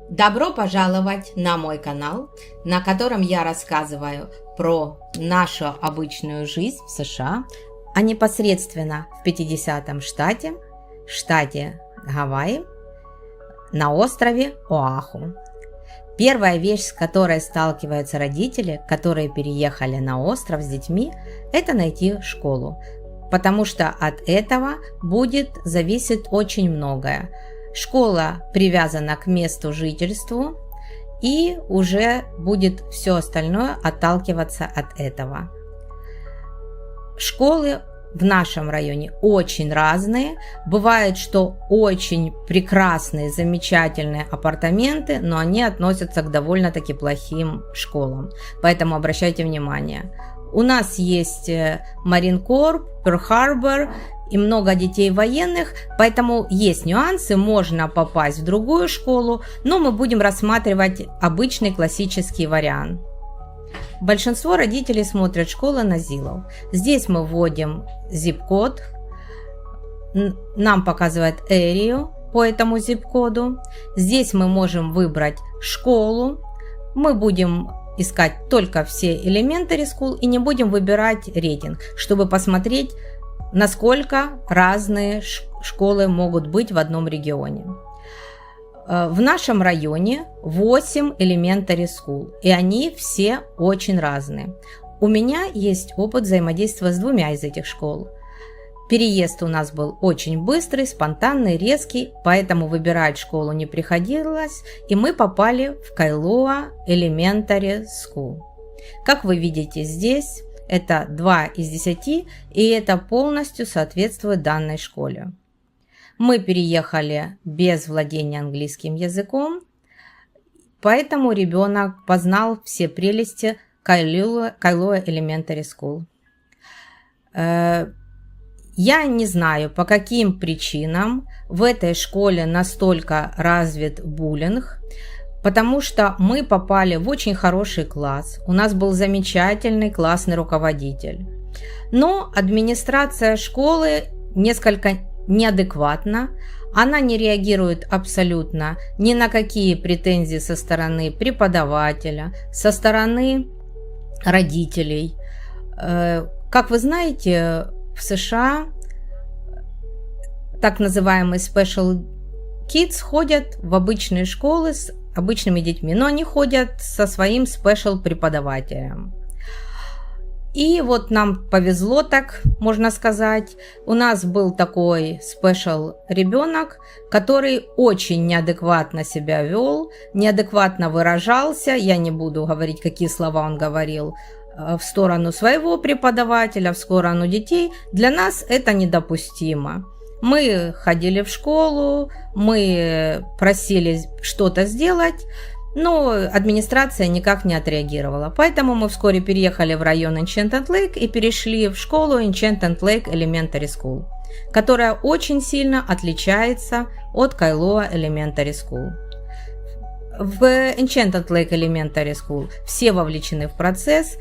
Добро пожаловать на мой канал, на котором я рассказываю про нашу обычную жизнь в США, а непосредственно в 50-м штате Гавайи, на острове Оаху. Первая вещь, с которой сталкиваются родители, которые переехали на остров с детьми, это найти школу, потому что от этого будет зависеть очень многое. Школа привязана к месту жительства, и уже будет все остальное отталкиваться от этого. Школы в нашем районе очень разные. Бывает, что очень прекрасные, замечательные апартаменты, но они относятся к довольно-таки плохим школам. Поэтому обращайте внимание. У нас есть Marine Corps, Pearl Harbor и много детей военных, поэтому есть нюансы, можно попасть в другую школу, но мы будем рассматривать обычный классический вариант. Большинство родителей смотрят школы на Zillow. Здесь мы вводим zip-код, нам показывает area по этому zip-коду. Здесь мы можем выбрать школу, мы будем искать только все elementary school и не будем выбирать рейтинг, чтобы посмотреть, насколько разные школы могут быть в одном регионе. В нашем районе 8 elementary school, и они все очень разные. У меня есть опыт взаимодействия с двумя из этих школ. Переезд у нас был очень быстрый, спонтанный, резкий, поэтому выбирать школу не приходилось, и мы попали в Kailua Elementary School. Как вы видите здесь, это 2 из 10, и это полностью соответствует данной школе. Мы переехали без владения английским языком, поэтому ребенок познал все прелести Kailua Elementary School. Я не знаю, по каким причинам в этой школе настолько развит буллинг, потому что мы попали в очень хороший класс, у нас был замечательный классный руководитель. Но администрация школы несколько неадекватна, она не реагирует абсолютно ни на какие претензии со стороны преподавателя, со стороны родителей. Как вы знаете, в США так называемые special kids ходят в обычные школы с обычными детьми, но они ходят со своим special преподавателем. И вот нам повезло, так можно сказать. У нас был такой special ребенок, который очень неадекватно себя вел, неадекватно выражался. Я не буду говорить, какие слова он говорил в сторону своего преподавателя, в сторону детей. Для нас это недопустимо. Мы ходили в школу, мы просили что-то сделать, но администрация никак не отреагировала. Поэтому мы вскоре переехали в район Enchanted Lake и перешли в школу Enchanted Lake Elementary School, которая очень сильно отличается от Kailua Elementary School. В Enchanted Lake Elementary School все вовлечены в процесс.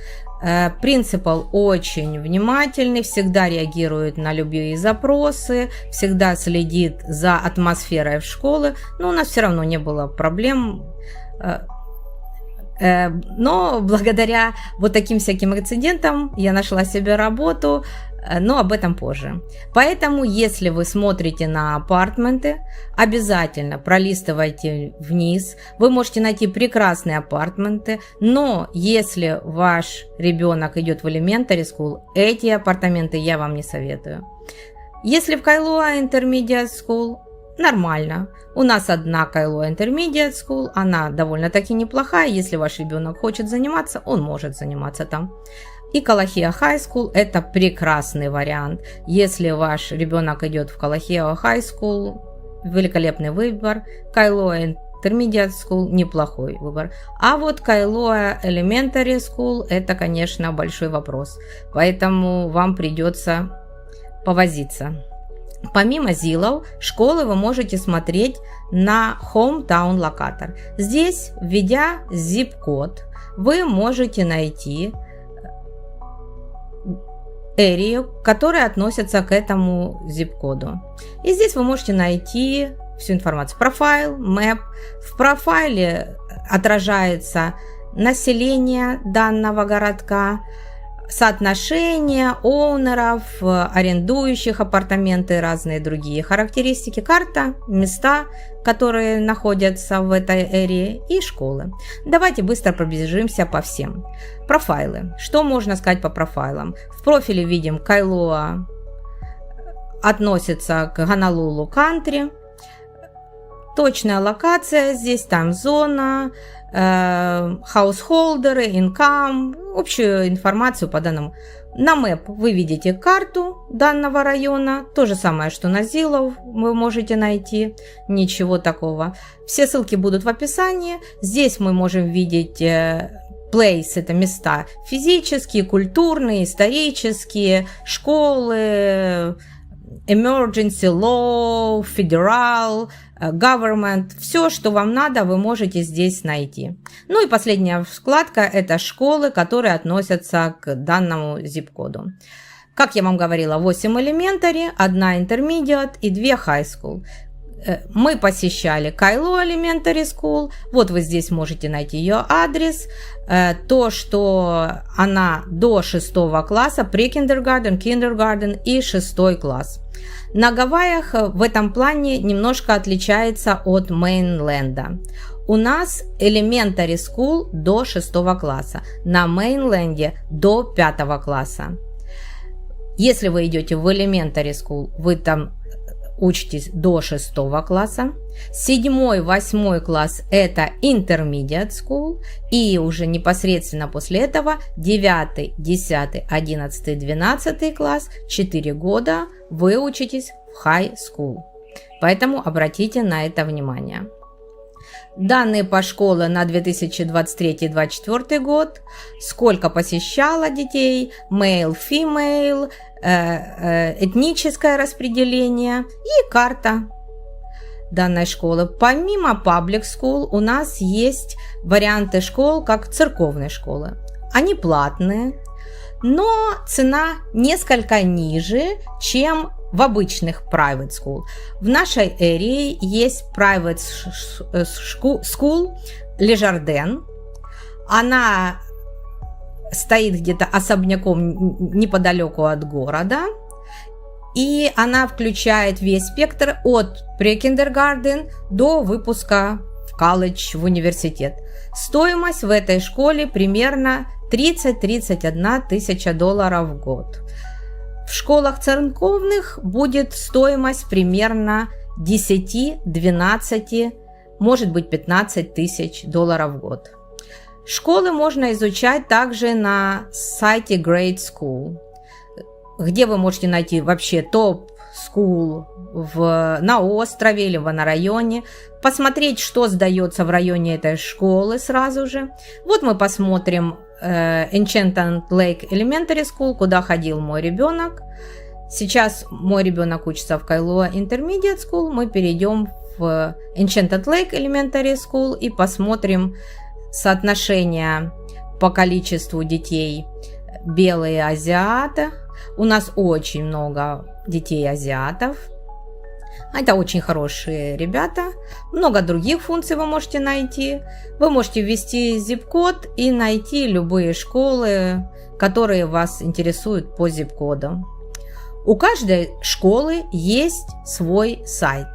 Принципал очень внимательный, всегда реагирует на любые запросы, всегда следит за атмосферой в школе, но у нас все равно не было проблем. Но благодаря вот таким всяким инцидентам я нашла себе работу, но об этом позже. Поэтому, если вы смотрите на апартменты, обязательно пролистывайте вниз. Вы можете найти прекрасные апартменты, но если ваш ребенок идет в elementary school, эти апартаменты я вам не советую. Если в Kailua Intermediate School, нормально. У нас одна Kailua Intermediate School, она довольно-таки неплохая. Если ваш ребенок хочет заниматься, он может заниматься там. И Kalahia High School – это прекрасный вариант. Если ваш ребенок идет в Kalahia High School, великолепный выбор. Kailua Intermediate School – неплохой выбор. А вот Kailua Elementary School – это, конечно, большой вопрос. Поэтому вам придется повозиться. Помимо Zillow, школы вы можете смотреть на Hometown локатор. Здесь, введя zip-код, вы можете найти area, которые относятся к этому zip-коду. И здесь вы можете найти всю информацию. Профайл, map. В профайле отражается население данного городка, соотношение оунеров, арендующих апартаменты и разные другие характеристики, карта, места, которые находятся в этой эре, и школы. Давайте быстро пробежимся по всем. Профайлы. Что можно сказать по профайлам? В профиле видим Кайлоа относится к Гонолулу Кантри. Точная локация здесь, там зона, хаусхолдеры, инкам, общую информацию по данному. На Map вы видите карту данного района, то же самое, что на Zillow вы можете найти, ничего такого. Все ссылки будут в описании. Здесь мы можем видеть place, это места физические, культурные, исторические, школы, emergency law, federal, government, все, что вам надо, вы можете здесь найти. Ну и последняя вкладка – это школы, которые относятся к данному zip-коду. Как я вам говорила, 8 elementary, 1 intermediate и 2 high school. Мы посещали Кайлоа Elementary School. Вот вы здесь можете найти ее адрес. То, что она до 6 класса, pre-kindergarten, kindergarten и 6 класс. На Гавайях в этом плане немножко отличается от мейнленда. У нас Elementary School до 6 класса, на мейнленде до 5 класса. Если вы идете в Elementary School, вы там учитесь до 6 класса. 7-8 класс – это Intermediate School. И уже непосредственно после этого 9, 10, 11, 12 класс, 4 года вы учитесь в High School. Поэтому обратите на это внимание. Данные по школе на 2023-2024 год. Сколько посещало детей, male, female, этническое распределение и карта данной школы. Помимо public school у нас есть варианты школ, как церковные школы. Они платные, но цена несколько ниже, чем в обычных private school. В нашей эре есть private school Le Jardin. Она стоит где-то особняком неподалеку от города. И она включает весь спектр от pre-kindergarten до выпуска в колледж, в университет. Стоимость в этой школе примерно 30-31 тысяча долларов в год. В школах церковных будет стоимость примерно 10-12, может быть 15 тысяч долларов в год. Школы можно изучать также на сайте Great School, где вы можете найти вообще топ-скул на острове или на районе, посмотреть, что сдается в районе этой школы сразу же. Вот мы посмотрим Enchanted Lake Elementary School, куда ходил мой ребенок. Сейчас мой ребенок учится в Кайлоа Intermediate School. Мы перейдем в Enchanted Lake Elementary School и посмотрим соотношение по количеству детей белые азиаты. У нас очень много детей-азиатов. Это очень хорошие ребята. Много других функций вы можете найти. Вы можете ввести zip-код и найти любые школы, которые вас интересуют по zip-коду. У каждой школы есть свой сайт.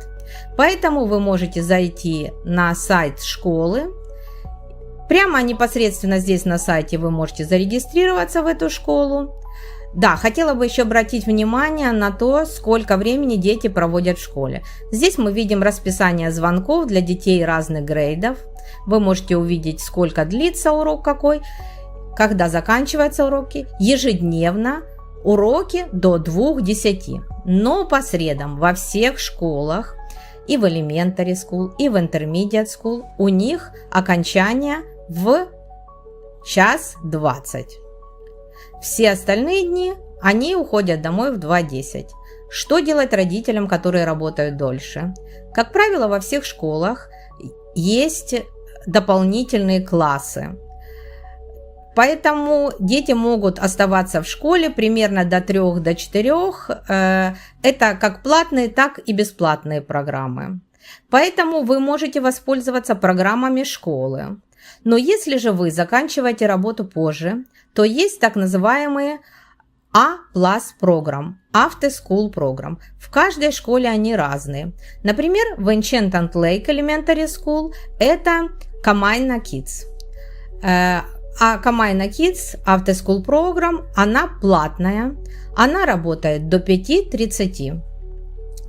Поэтому вы можете зайти на сайт школы. Прямо непосредственно здесь на сайте вы можете зарегистрироваться в эту школу. Да, хотела бы еще обратить внимание на то, сколько времени дети проводят в школе. Здесь мы видим расписание звонков для детей разных грейдов. Вы можете увидеть, сколько длится урок какой, когда заканчиваются уроки. Ежедневно уроки до 2:10. Но по средам во всех школах, и в Elementary School, и в Intermediate School, у них окончание в 1:20. Все остальные дни они уходят домой в 2:10. Что делать родителям, которые работают дольше? Как правило, во всех школах есть дополнительные классы. Поэтому дети могут оставаться в школе примерно до 3-4. Это как платные, так и бесплатные программы. Поэтому вы можете воспользоваться программами школы. Но если же вы заканчиваете работу позже, то есть так называемые A+ программ, After School программ. В каждой школе они разные. Например, в Enchanted Lake Elementary School это Kamina Kids. А Kamina Kids After School программ, она платная, она работает до 5:30.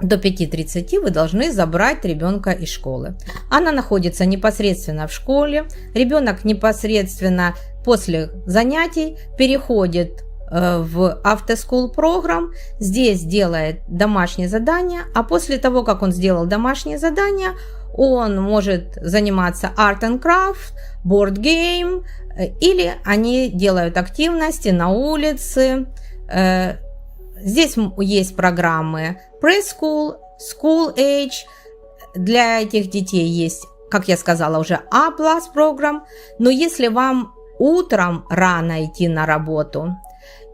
До 5:30 вы должны забрать ребенка из школы. Она находится непосредственно в школе. Ребенок непосредственно после занятий переходит в After School программ, здесь делает домашнее задание, а после того, как он сделал домашнее задание, он может заниматься Art and Craft, Board Game, или они делают активности на улице. Здесь есть программы Preschool, School Age. Для этих детей есть, как я сказала, уже A+ программ. Но если вам утром рано идти на работу,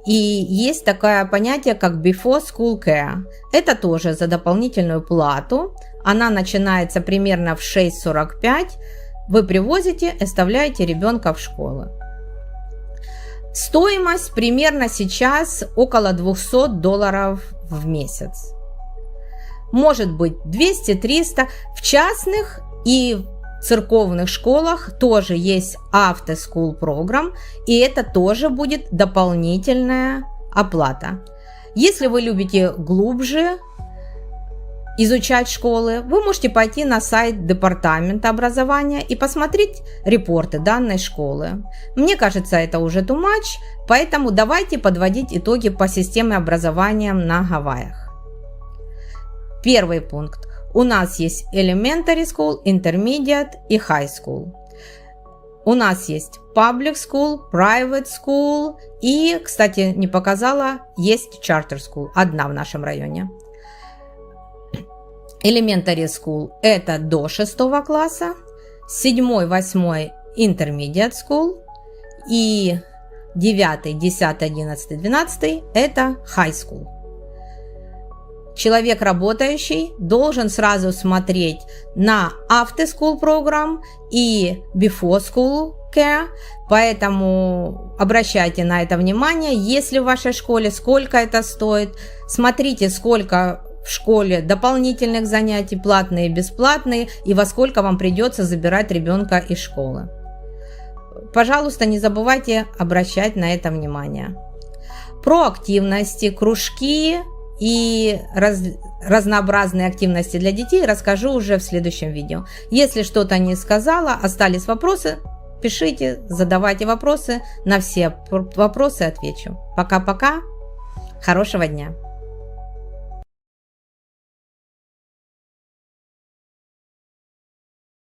и есть такое понятие, как Before School Care, это тоже за дополнительную плату. Она начинается примерно в 6:45. Вы привозите, оставляете ребенка в школу. Стоимость примерно сейчас около $200 в месяц. Может быть 200-300. В частных и церковных школах тоже есть After School программ, и это тоже будет дополнительная оплата. Если вы любите глубже изучать школы, вы можете пойти на сайт Департамента образования и посмотреть репорты данной школы. Мне кажется, это уже too much, поэтому давайте подводить итоги по системе образования на Гавайях. Первый пункт. У нас есть Elementary School, Intermediate и High School. У нас есть Public School, Private School и, кстати, не показала, есть Charter School, одна в нашем районе. Elementary School – это до 6 класса, 7, 8 Intermediate School и 9, 10, 11, 12 – это High School. Человек, работающий, должен сразу смотреть на After School программ и Before School Care, поэтому обращайте на это внимание. Если в вашей школе, сколько это стоит, смотрите, сколько в школе дополнительных занятий, платные и бесплатные, и во сколько вам придется забирать ребенка из школы. Пожалуйста, не забывайте обращать на это внимание. Про активности, кружки и разнообразные активности для детей расскажу уже в следующем видео. Если что-то не сказала, остались вопросы, пишите, задавайте вопросы, на все вопросы отвечу. Пока-пока, хорошего дня!